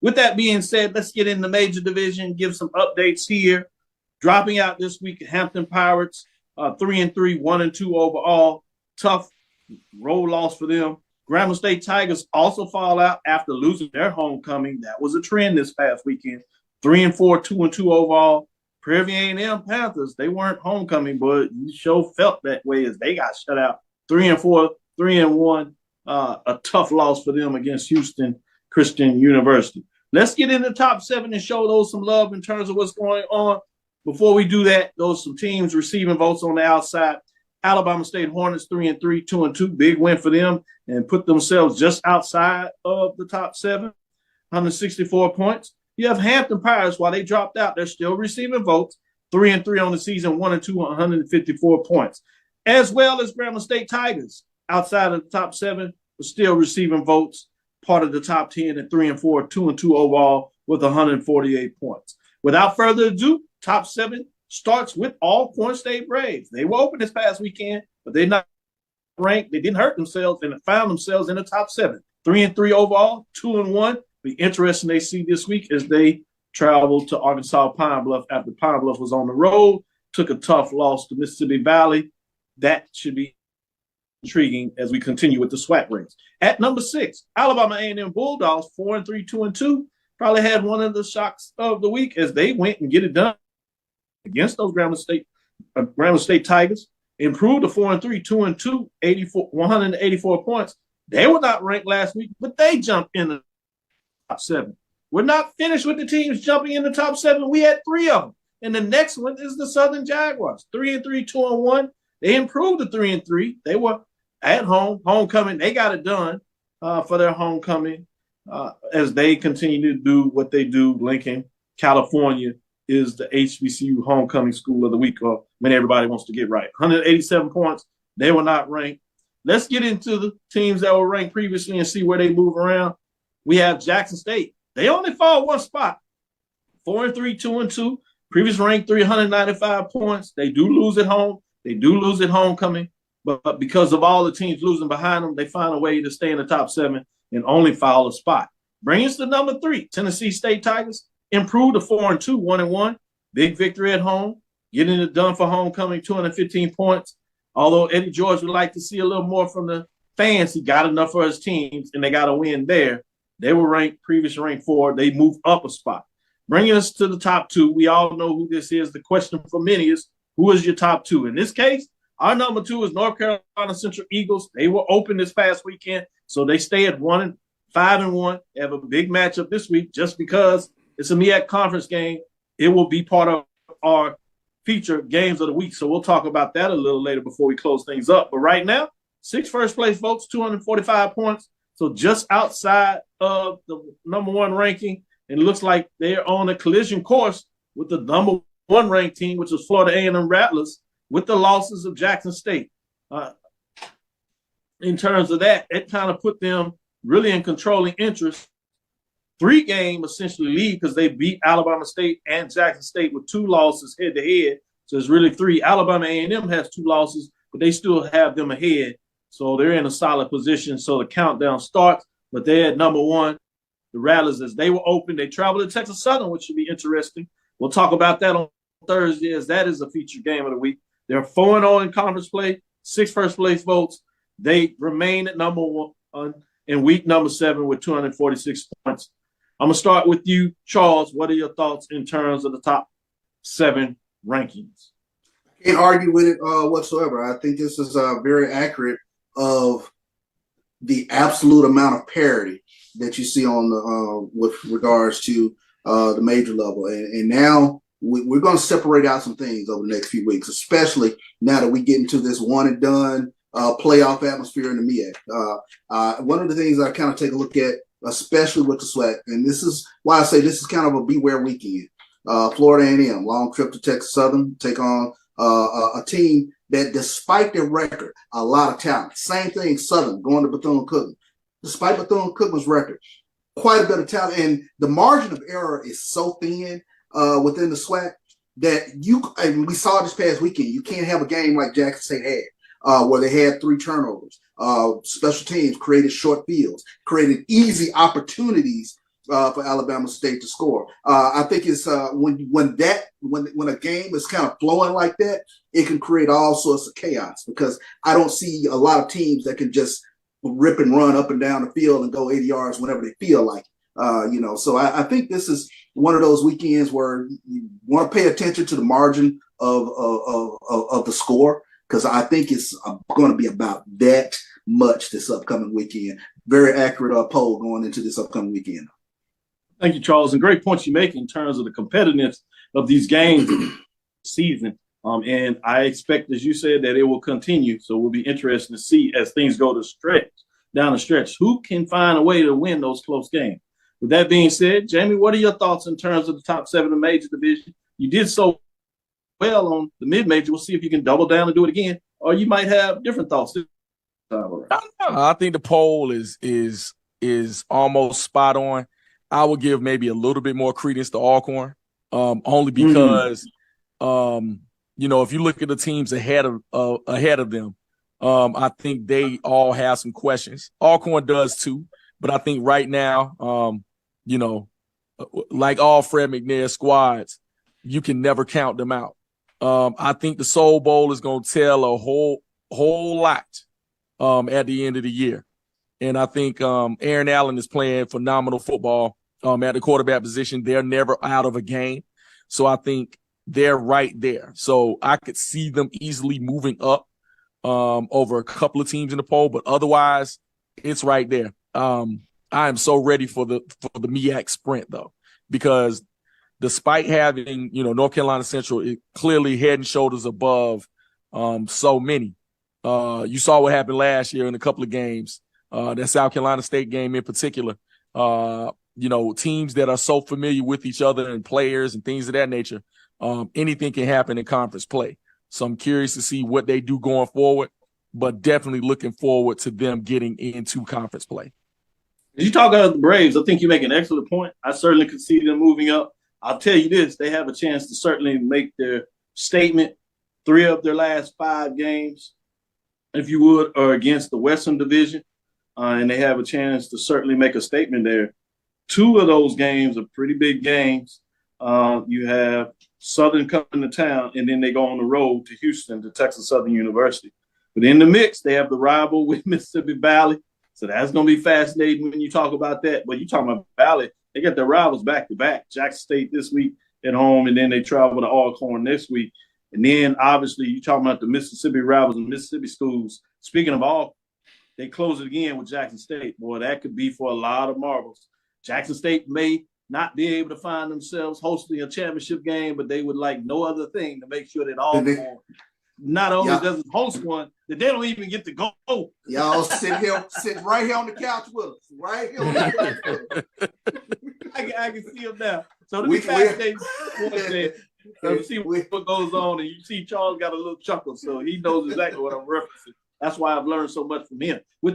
With that being said, let's get in the major division, give some updates here. Dropping out this week, Hampton Pirates, 3-3, 1-2 overall. Tough road loss for them. Grambling State Tigers also fall out after losing their homecoming. That was a trend this past weekend. 3-4, 2-2 overall. Prairie View A&M Panthers, they weren't homecoming, but you sure felt that way as they got shut out. 3-4, 3-1. A tough loss for them against Houston Christian University. Let's get in the top 7 and show those some love in terms of what's going on. Before we do that, those some teams receiving votes on the outside. Alabama State Hornets 3-3, 2-2. Big win for them and put themselves just outside of the top 7, 164 points. You have Hampton Pirates, while they dropped out, they're still receiving votes. 3-3 on the season, 1-2, 154 points. As well as Grambling State Tigers, outside of the top 7, but still receiving votes, part of the top 10 at 3-4, 2-2 overall with 148 points. Without further ado, top 7 starts with Alcorn State Braves. They were open this past weekend, but they're not ranked. They didn't hurt themselves and found themselves in the top 7. 3-3 overall, 2-1. Be interesting to see this week as they travel to Arkansas Pine Bluff after Pine Bluff was on the road, took a tough loss to Mississippi Valley. That should be intriguing as we continue with the SWAC race. At number 6, Alabama A&M Bulldogs, 4-3, 2-2. Probably had one of the shocks of the week as they went and get it done against those Grambling State Tigers. Improved to 4-3, 2-2, 184 points. They were not ranked last week, but they jumped in the top 7. We're not finished with the teams jumping in the top 7. We had 3 of them. And the next one is the Southern Jaguars, 3-3, 2-1. They improved to 3-3. They were at home, homecoming. They got it done for their homecoming as they continue to do what they do. Lincoln, California is the HBCU homecoming school of the week, when everybody wants to get right. 187 points. They were not ranked. Let's get into the teams that were ranked previously and see where they move around. We have Jackson State. They only fall one spot. 4-3, 2-2. Previous ranked 395 points. They do lose at home. They do lose at homecoming. But because of all the teams losing behind them, they find a way to stay in the top 7 and only fall a spot. Bring us to number 3, Tennessee State Tigers. Improved to 4-2, 1-1. Big victory at home. Getting it done for homecoming, 215 points. Although Eddie George would like to see a little more from the fans, he got enough for his teams, and they got a win there. They were previously ranked 4. They moved up a spot. Bringing us to the top 2, we all know who this is. The question for many is, who is your top 2? In this case, our number 2 is North Carolina Central Eagles. They were open this past weekend, so they stay at 5-1. They have a big matchup this week just because it's a MEAC conference game. It will be part of our feature games of the week, so we'll talk about that a little later before we close things up. But right now, 6 first-place votes, 245 points, so just outside of the number 1 ranking. And it looks like they're on a collision course with the number 1 ranked team, which was Florida A&M Rattlers, with the losses of Jackson State. In terms of that, it kind of put them really in controlling interest. 3-game essentially lead because they beat Alabama State and Jackson State with 2 losses head-to-head. So it's really 3. Alabama A&M has 2 losses, but they still have them ahead. So they're in a solid position. So the countdown starts, but they're at number 1. The Rattlers, as they were open, they traveled to Texas Southern, which should be interesting. We'll talk about that on Thursday, as that is a featured game of the week. They're 4-0 in conference play, 6 first-place votes. They remain at number 1 in week number 7 with 246 points. I'm going to start with you, Charles. What are your thoughts in terms of the top 7 rankings? Can't argue with it whatsoever. I think this is very accurate of the absolute amount of parity that you see on the with regards to the major level. And now we're going to separate out some things over the next few weeks, especially now that we get into this one and done playoff atmosphere in the MEAC. One of the things I kind of take a look at, especially with the SWAC, and this is why I say this is kind of a beware weekend. Florida A&M, long trip to Texas Southern, take on a team that, despite their record, a lot of talent. Same thing, Southern, going to Bethune-Cookman. Despite Bethune-Cookman's record, quite a bit of talent. And the margin of error is so thin within the SWAC that we saw this past weekend, you can't have a game like Jackson State had, where they had 3 turnovers. Special teams created short fields, created easy opportunities for Alabama State to score. I think it's when a game is kind of flowing like that, it can create all sorts of chaos because I don't see a lot of teams that can just rip and run up and down the field and go 80 yards whenever they feel like. So I think this is one of those weekends where you want to pay attention to the margin of the score because I think it's going to be about that much this upcoming weekend. Very accurate poll going into this upcoming weekend. Thank you, Charles. And great points you make in terms of the competitiveness of these games season. And I expect, as you said, that it will continue. So we'll be interested to see as things go down the stretch, who can find a way to win those close games. With that being said, Jamie, what are your thoughts in terms of the top 7 of the major division? You did so well on the mid-major. We'll see if you can double down and do it again, or you might have different thoughts this time around. I think the poll is almost spot on. I would give maybe a little bit more credence to Alcorn, only because, if you look at the teams ahead of them, I think they all have some questions. Alcorn does too, but I think right now, like all Fred McNair squads, you can never count them out. I think the Soul Bowl is going to tell a whole lot at the end of the year. And I think Aaron Allen is playing phenomenal football at the quarterback position. They're never out of a game. So I think they're right there. So I could see them easily moving up over a couple of teams in the poll, but otherwise it's right there. I am so ready for the MEAC sprint though, because despite having, North Carolina Central clearly head and shoulders above so many. You saw what happened last year in a couple of games, that South Carolina State game in particular. Teams that are so familiar with each other and players and things of that nature, anything can happen in conference play. So I'm curious to see what they do going forward, but definitely looking forward to them getting into conference play. As you talk about the Braves, I think you make an excellent point. I certainly could see them moving up. I'll tell you this, they have a chance to certainly make their statement. 3 of their last 5 games, if you would, are against the Western Division, and they have a chance to certainly make a statement there. 2 of those games are pretty big games. You have Southern coming to town, and then they go on the road to Houston, to Texas Southern University. But in the mix, they have the rival with Mississippi Valley. So that's going to be fascinating when you talk about that. But you talking about Valley, they got their rivals back-to-back. Jackson State this week at home, and then they travel to Alcorn next week. And then, obviously, you're talking about the Mississippi rivals and Mississippi schools. Speaking of all, they close it again with Jackson State. Boy, that could be for a lot of marbles. Jackson State may not be able to find themselves hosting a championship game, but they would like no other thing to make sure that Alcorn not only doesn't host one, that they don't even get to go. Y'all sit right here on the couch with us. Right here on the couch with us. I can see them now. So to be fascinating, see what goes on, and you see Charles got a little chuckle, so he knows exactly what I'm referencing. That's why I've learned so much from him. With